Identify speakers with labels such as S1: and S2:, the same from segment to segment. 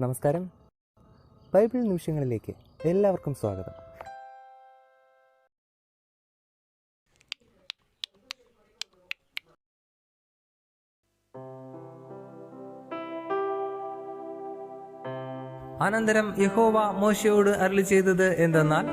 S1: നമസ്കാരം. ബൈബിൾ നിമിഷങ്ങളിലേക്ക് എല്ലാവർക്കും സ്വാഗതം.
S2: അനന്തരം യഹോവ മോശയോട് അരുളി ചെയ്തത് എന്തെന്നാൽ,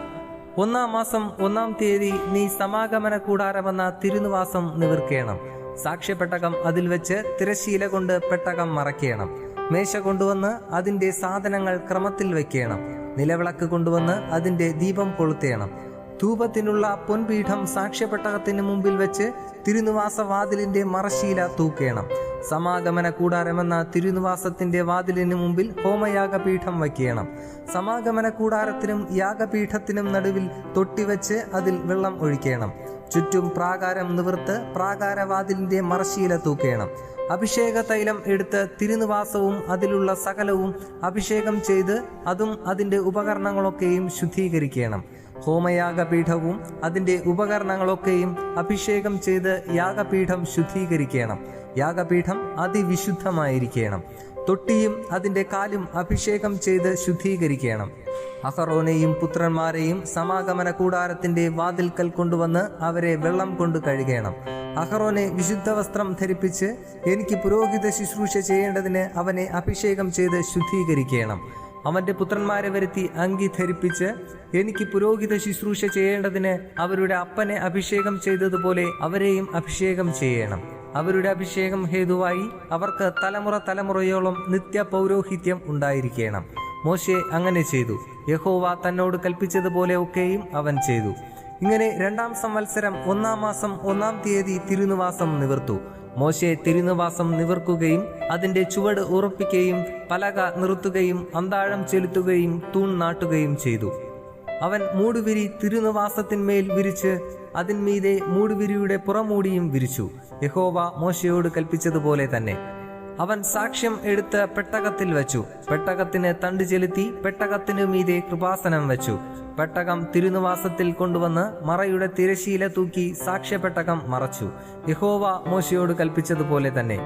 S2: 1-ാം മാസം 1-ാം തീയതി നീ സമാഗമന കൂടാരമെന്ന തിരുനിവാസം നിവർക്കേണം. സാക്ഷ്യപ്പെട്ടകം അതിൽ വെച്ച് തിരശ്ശീല കൊണ്ട് പെട്ടകം മറയ്ക്കണം. മേശ കൊണ്ടുവന്ന് അതിന്റെ സാധനങ്ങൾ ക്രമത്തിൽ വെക്കണം. നിലവിളക്ക് കൊണ്ടുവന്ന് അതിന്റെ ദീപം കൊളുത്തേണം. ധൂപത്തിനുള്ള പൊൻപീഠം സാക്ഷ്യപ്പെട്ടകത്തിന് മുമ്പിൽ വെച്ച് തിരുനിവാസ വാതിലിന്റെ മറശ്ശീല തൂക്കേണം. സമാഗമന കൂടാരമെന്ന തിരുനിവാസത്തിന്റെ വാതിലിന് മുമ്പിൽ ഹോമയാഗപീഠം വയ്ക്കണം. സമാഗമന കൂടാരത്തിനും യാഗപീഠത്തിനും നടുവിൽ തൊട്ടിവെച്ച് അതിൽ വെള്ളം ഒഴിക്കണം. ചുറ്റും പ്രാകാരം നിവർത്ത് പ്രാകാരവാതിലിന്റെ മറശ്ശീല തൂക്കേണം. അഭിഷേക തൈലം എടുത്ത് തിരുനിവാസവും അതിലുള്ള സകലവും അഭിഷേകം ചെയ്ത് അതും അതിന്റെ ഉപകരണങ്ങളൊക്കെയും ശുദ്ധീകരിക്കണം. ഹോമയാഗപീഠവും അതിന്റെ ഉപകരണങ്ങളൊക്കെയും അഭിഷേകം ചെയ്ത് യാഗപീഠം ശുദ്ധീകരിക്കണം. യാഗപീഠം അതിവിശുദ്ധമായിരിക്കണം. തൊട്ടിയും അതിന്റെ കാലും അഭിഷേകം ചെയ്ത് ശുദ്ധീകരിക്കണം. അഹറോനെയും പുത്രന്മാരെയും സമാഗമന കൂടാരത്തിന്റെ വാതിൽക്കൽ കൊണ്ടുവന്ന് അവരെ വെള്ളം കൊണ്ട് കഴുകണം. അഹറോനെ വിശുദ്ധ വസ്ത്രം ധരിപ്പിച്ച് എനിക്ക് പുരോഹിത ശുശ്രൂഷ ചെയ്യേണ്ടതിന് അവനെ അഭിഷേകം ചെയ്ത് ശുദ്ധീകരിക്കണം. അവന്റെ പുത്രന്മാരെ വരുത്തി അങ്കി ധരിപ്പിച്ച് എനിക്ക് പുരോഹിത ശുശ്രൂഷ ചെയ്യേണ്ടതിന് അവരുടെ അപ്പനെ അഭിഷേകം ചെയ്തതുപോലെ അവരെയും അഭിഷേകം ചെയ്യണം. അവരുടെ അഭിഷേകം ഹേതുവായി അവർക്ക് തലമുറയോളം നിത്യ പൗരോഹിത്യം ഉണ്ടായിരിക്കണം. മോശെ അങ്ങനെ ചെയ്തു. യഹോവ തന്നോട് കൽപ്പിച്ചതുപോലെ ഒക്കെയും അവൻ ചെയ്തു. ഇങ്ങനെ 2-ാം സംവത്സരം 1-ാം മാസം 1-ാം തീയതി തിരുനിവാസം നിവർത്തു. മോശെ തിരുനിവാസം നിവർക്കുകയും അതിന്റെ ചുവട് ഉറപ്പിക്കുകയും പലക നിർത്തുകയും അന്താഴം ചെലുത്തുകയും തൂൺ നാട്ടുകയും ചെയ്തു. അവൻ മൂടുവിരി തിരുനിവാസത്തിന്മേൽ വിരിച്ച് അതിന്മീതെ മൂടുവിരിയുടെ പുറമൂടിയും വിരിച്ചു. യഹോവ മോശയോട് കൽപ്പിച്ചതുപോലെ തന്നെ. അവൻ സാക്ഷ്യം എടുത്ത് പെട്ടകത്തിൽ വെച്ചു. പെട്ടകത്തിന് തണ്ട് ചെലുത്തി പെട്ടകത്തിനു മീതെ കൃപാസനം വെച്ചു. പെട്ടകം തിരുനിവാസത്തിൽ കൊണ്ടുവന്ന് മറയുടെ തിരശ്ശീല തൂക്കി സാക്ഷ്യപ്പെട്ടകം മറച്ചു. യഹോവ മോശയോട് കൽപ്പിച്ചതുപോലെ തന്നെ.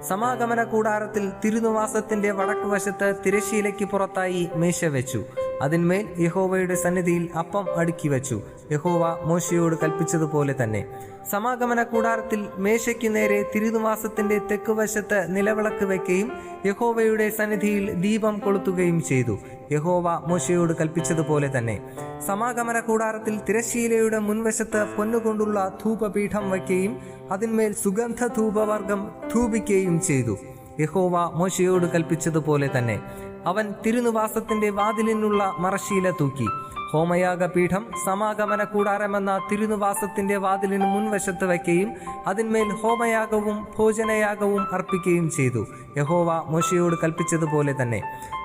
S2: സമാഗമന കൂടാരത്തിൽ തിരുനിവാസത്തിന്റെ വടക്കുവശത്ത് തിരശ്ശീലയ്ക്ക് പുറത്തായി മേശ വെച്ചു. അതിന്മേൽ യഹോവയുടെ സന്നിധിയിൽ അപ്പം അടുക്കി വെച്ചു. യഹോവ മോശയോട് കൽപ്പിച്ചതുപോലെ തന്നെ. സമാഗമന കൂടാരത്തിൽ മേശയ്ക്ക് നേരെ തിരുനിവാസത്തിന്റെ തെക്കുവശത്ത് നിലവിളക്ക് വെക്കുകയും യഹോവയുടെ സന്നിധിയിൽ ദീപം കൊളുത്തുകയും ചെയ്തു. യഹോവ മോശയോട് കൽപ്പിച്ചതുപോലെ തന്നെ. സമാഗമന കൂടാരത്തിൽ തിരശ്ശീലയുടെ മുൻവശത്ത് പൊന്നുകൊണ്ടുള്ള ധൂപപീഠം വയ്ക്കുകയും അതിന്മേൽ സുഗന്ധ ധൂപവർഗം ധൂപിക്കുകയും ചെയ്തു. യഹോവ മോശയോട് കൽപ്പിച്ചതുപോലെ തന്നെ. അവൻ തിരുനിവാസത്തിന്റെ വാതിലിനുള്ള മറശ്ശീല തൂക്കി. ഹോമയാഗപീഠം സമാഗമന കൂടാരമെന്ന തിരുനിവാസത്തിന്റെ വാതിലിന് മുൻവശത്ത് വയ്ക്കുകയും അതിന്മേൽ ഹോമയാഗവും ഭോജനയാഗവും അർപ്പിക്കുകയും ചെയ്തു. യഹോവ മോശയോട് കൽപ്പിച്ചതുപോലെ തന്നെ.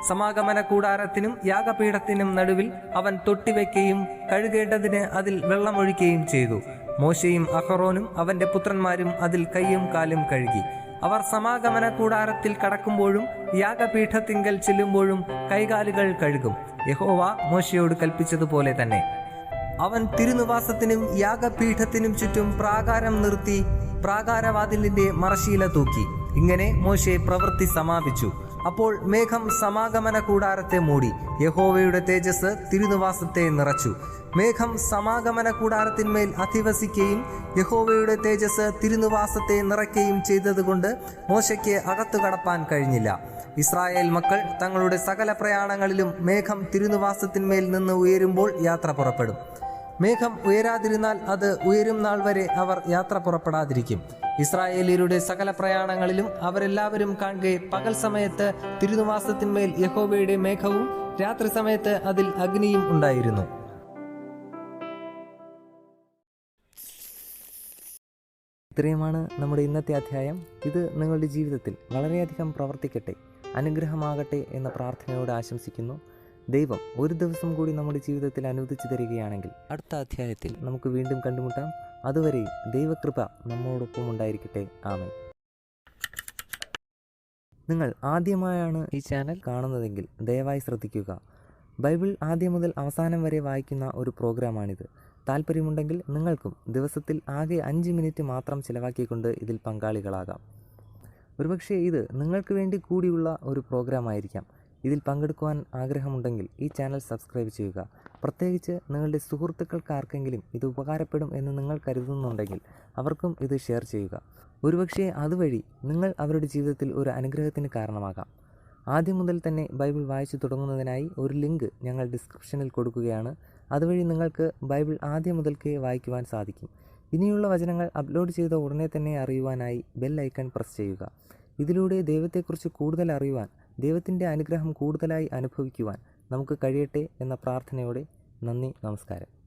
S2: സമാഗമന കൂടാരത്തിനും യാഗപീഠത്തിനും നടുവിൽ അവൻ തൊട്ടിവെക്കുകയും കഴുകേണ്ടതിന് അതിൽ വെള്ളമൊഴിക്കുകയും ചെയ്തു. മോശയും അഹറോനും അവന്റെ പുത്രന്മാരും അതിൽ കൈയും കാലും കഴുകി. അവർ സമാഗമന കൂടാരത്തിൽ കടക്കുമ്പോഴും യാഗപീഠത്തിങ്കൽ ചെല്ലുമ്പോഴും കൈകാലുകൾ കഴുകും. യഹോവ മോശയോട് കൽപ്പിച്ചതുപോലെ തന്നെ. അവൻ തിരുനിവാസത്തിനും യാഗപീഠത്തിനും ചുറ്റും പ്രാകാരം നിർത്തി പ്രാകാരവാതിലിന്റെ മറശ്ശീല തൂക്കി. ഇങ്ങനെ മോശെ പ്രവൃത്തി സമാപിച്ചു. അപ്പോൾ മേഘം സമാഗമന കൂടാരത്തെ മൂടി. യഹോവയുടെ തേജസ് തിരുനിവാസത്തെ നിറച്ചു. മേഘം സമാഗമന കൂടാരത്തിന്മേൽ അധിവസിക്കുകയും യഹോവയുടെ തേജസ് തിരുനിവാസത്തെ നിറയ്ക്കുകയും ചെയ്തതുകൊണ്ട് മോശയ്ക്ക് അകത്തു കടപ്പാൻ കഴിഞ്ഞില്ല. ഇസ്രായേൽ മക്കൾ തങ്ങളുടെ സകല പ്രയാണങ്ങളിലും മേഘം തിരുനിവാസത്തിന്മേൽ നിന്ന് ഉയരുമ്പോൾ യാത്ര പുറപ്പെടും. മേഘം ഉയരാതിരുന്നാൽ അത് ഉയരും നാൾ വരെ അവർ യാത്ര പുറപ്പെടാതിരിക്കും. ഇസ്രായേലിയരുടെ സകല പ്രയാണങ്ങളിലും അവരെല്ലാവരും കാണുകെ പകൽ സമയത്ത് തിരുനിവാസത്തിന്മേൽ യഹോവയുടെ മേഘവും രാത്രി സമയത്ത് അതിൽ അഗ്നിയും ഉണ്ടായിരുന്നു.
S1: ഇത്രയുമാണ് നമ്മുടെ ഇന്നത്തെ അധ്യായം. ഇത് നിങ്ങളുടെ ജീവിതത്തിൽ വളരെയധികം പ്രവർത്തിക്കട്ടെ, അനുഗ്രഹമാകട്ടെ എന്ന പ്രാർത്ഥനയോട് ആശംസിക്കുന്നു. ദൈവം ഒരു ദിവസം കൂടി നമ്മുടെ ജീവിതത്തിൽ അനുവദിച്ചു തരികയാണെങ്കിൽ അടുത്ത അധ്യായത്തിൽ നമുക്ക് വീണ്ടും കണ്ടുമുട്ടാം. അതുവരെ ദൈവകൃപ നമ്മോടൊപ്പം ഉണ്ടായിരിക്കട്ടെ. ആമേൻ. നിങ്ങൾ ആദ്യമായാണ് ഈ ചാനൽ കാണുന്നതെങ്കിൽ ദയവായി ശ്രദ്ധിക്കുക. ബൈബിൾ ആദ്യം മുതൽ അവസാനം വരെ വായിക്കുന്ന ഒരു പ്രോഗ്രാമാണിത്. താല്പര്യമുണ്ടെങ്കിൽ നിങ്ങൾക്കും ദിവസത്തിൽ ആകെ 5 മിനിറ്റ് മാത്രം ചിലവാക്കിക്കൊണ്ട് ഇതിൽ പങ്കാളികളാകാം. ഒരുപക്ഷെ ഇത് നിങ്ങൾക്ക് വേണ്ടി കൂടിയുള്ള ഒരു പ്രോഗ്രാം ആയിരിക്കാം. ഇതിൽ പങ്കെടുക്കുവാൻ ആഗ്രഹമുണ്ടെങ്കിൽ ഈ ചാനൽ സബ്സ്ക്രൈബ് ചെയ്യുക. പ്രത്യേകിച്ച് നിങ്ങളുടെ സുഹൃത്തുക്കൾക്ക് ആർക്കെങ്കിലും ഇത് ഉപകാരപ്പെടും എന്ന് നിങ്ങൾ കരുതുന്നുണ്ടെങ്കിൽ അവർക്കും ഇത് ഷെയർ ചെയ്യുക. ഒരുപക്ഷെ അതുവഴി നിങ്ങൾ അവരുടെ ജീവിതത്തിൽ ഒരു അനുഗ്രഹത്തിന് കാരണമാകാം. ആദ്യം മുതൽ തന്നെ ബൈബിൾ വായിച്ചു തുടങ്ങുന്നതിനായി ഒരു ലിങ്ക് ഞങ്ങൾ ഡിസ്ക്രിപ്ഷനിൽ കൊടുക്കുകയാണ്. അതുവഴി നിങ്ങൾക്ക് ബൈബിൾ ആദ്യം മുതൽക്കേ വായിക്കുവാൻ സാധിക്കും. ഇനിയുള്ള വചനങ്ങൾ അപ്ലോഡ് ചെയ്ത ഉടനെ തന്നെ അറിയുവാനായി ബെൽ ഐക്കൺ പ്രസ് ചെയ്യുക. ഇതിലൂടെ ദൈവത്തെക്കുറിച്ച് കൂടുതൽ അറിയുവാൻ, ദൈവത്തിൻ്റെ അനുഗ്രഹം കൂടുതലായി അനുഭവിക്കുവാൻ നമുക്ക് കഴിയട്ടെ എന്ന പ്രാർത്ഥനയോടെ നന്ദി, നമസ്കാരം.